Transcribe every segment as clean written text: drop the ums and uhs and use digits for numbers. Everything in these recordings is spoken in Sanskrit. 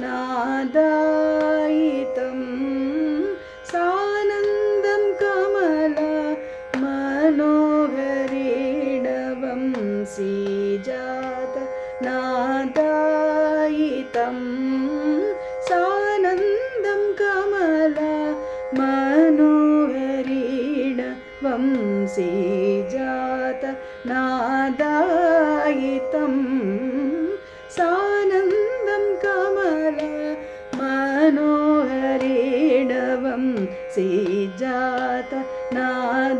नादायितं सानन्दं कमला मनोहरिणवं सीजात नादायितं सानन्दं कमला मनोहरिणवं सीजात नादायितं सानन्दं कमला मनोहरिणवं सीजात नादायितं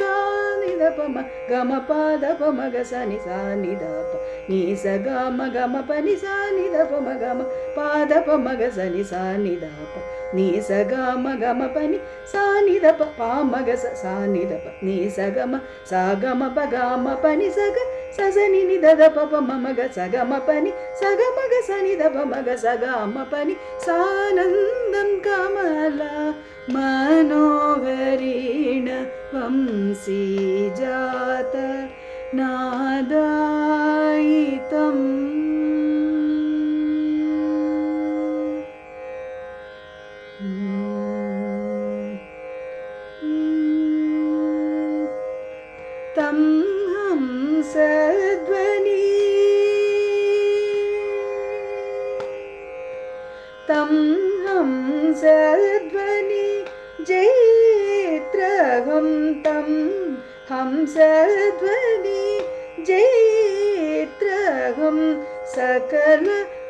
सानिदपम गमपदप मग सनि सानिदप निस गम गमप नि सानिदप गम पादप मग सनि सानिदप निस गम गमप नि सानिदप पा मग सानिदप निस गम सा गम प गम प नि सग सनि निदप प मग स गम प नि सग मग सनि दप मग स गम प नि सानन्दं कमला मनोहरिणवं सीजात नादायितं तं हंसध्वनि तं हंसध्वनि जैत्रहं तं हंसध्वनि जैत्रहं सकल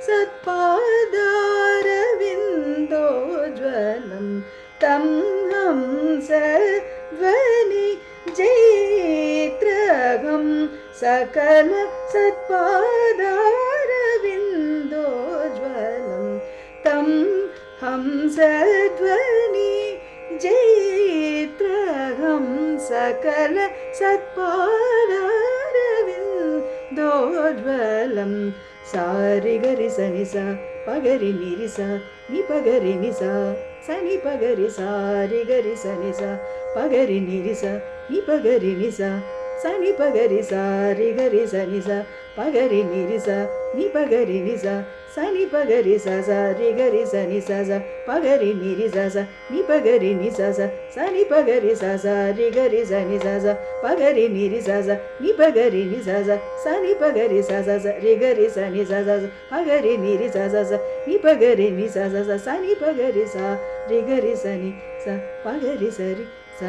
सत्पादारविन्दोज्ज्वलं तं हंसध्वनि जैत्रहं सकल सत्पादारविन्दोज्ज्वलं तं हंसध्वनि जैत्रहं सकल सत्पादारविन्दोज्ज्वलं सारि गरि सनि सा पगरि निरि सा नि पगरि नि सा सनि पगरि सारि गरि सनि सा पगरि निरि सा नि पगरि नि सा सनि पगरि सारि गरि सनि सा पगरि निरि सा नि पगरि नि सा सनि पगरि सा सारि गरि सनि सा सा पगरि निरि सा सा नि पगरि नि सा सा सनि पगरि सा सारि गरि सनि सा सा पगरि निरि सा सा नि पगरि नि सा सा सनि पगरि सा सा रि गरि सनि सा सा पगरि निरि सा सा नि पगरि नि सा सा सनि पगरि सा रि गरि सनि सा पगरि सरि सा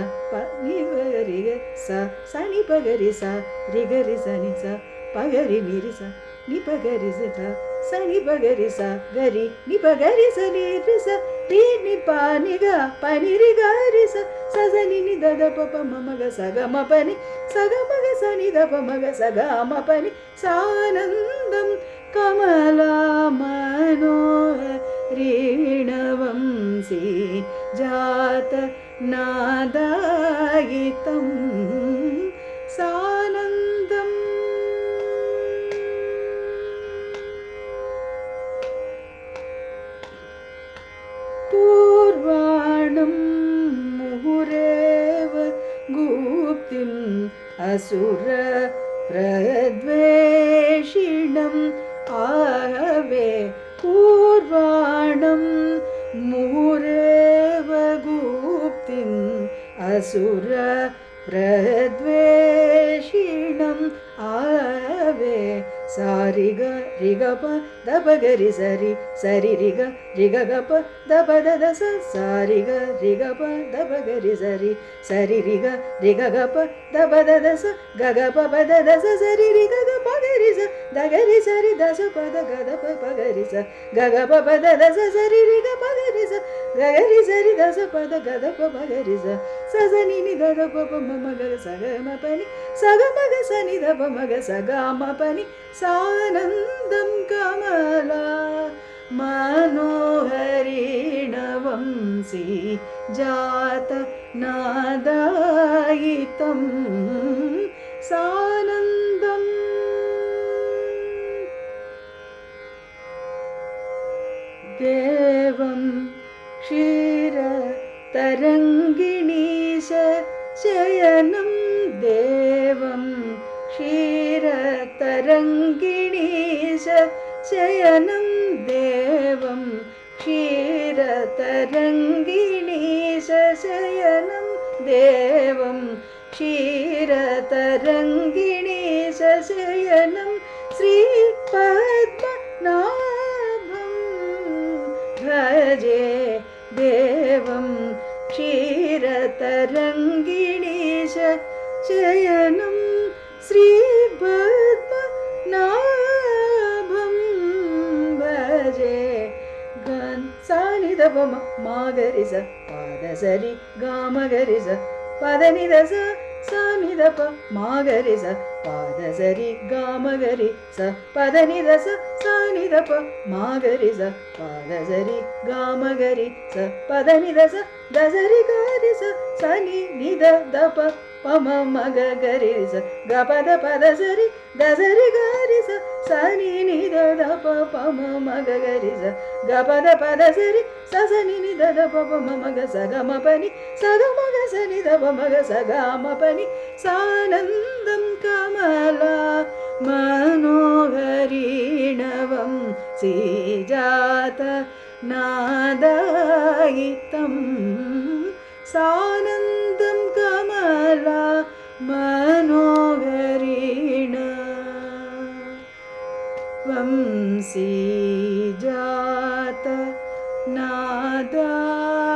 नि पगरि ग सा सनि पगरि सा रि गरि सनि सा पगरि निरि सा नि पगरि सा सनि पगरि सा गरि नि पगरि सनि रि सा रि नि पा नि ग पनि रि ग रि सा स नि नि द प प म ग स ग म प नि स ग म ग स नि द प म ग स ग म प नि सानन्दं कमला मनोहरिणवं सीजात नादायितं सानन्दम् पूर्वाणं मुहुरेव गुप्तिम् असुर प्रद्वेषिणम् आहवे पूर्वाणं मुहुरेव गुप्तिम् असुर प्रद्वेषिणम् आहवे सारि ग रि ग प द प ग रि सरि सरि रि ग ग प द प द द स सारि ग रि ग प द प ग रि सरि सरि रि ग ग प द प द द स ग प प द द स सरि रि ग प ग रि स द ग रि सरि द स प द ग द प प ग रि स ग प प द द स सरि रि ग प ग रि स ग ग रि सरि द स प द ग द प प ग रि स स नि नि द द प प म म ग स ग म प नि स ग म ग स नि द प म ग स ग म प नि सानन्दं कमला मनोहरिणवं सीजात नादायितं सानन्दम् देवं क्षीरतरङ्गिणीश शयनं देवं क्षीरतरङ्गिणीश शयनं देवं क्षीरतरङ्गिणीश शयनं देवं क्षीरतरङ्गिणीश शयनं श्रीपद्मनाभं भजे देवं क्षीरतरङ्गिणीश शयनं श्रीपद्मनाभं भजे सानिधप मागरिस पादसरि गामगरिस पदनिधस सानिधप मागरिस पादसरि गामगरि स पदनिधस सानिधप मागरिस पादसरि गामगरि स पदनिधस दसरि गारिस सनि निध दप पम मग गरिस गपद पदसरि दसरि गारिस सनि निध दप पम मग गरिस गपद पदसरि ससनि निध दप पम मग सगमपनि सगमग सनि दप मग सगमपनि सानन्दं कमला मनोहरीणवं सीजात नादायितं सानन्दं कमला मनोहरीण वंसीजात नादायितं।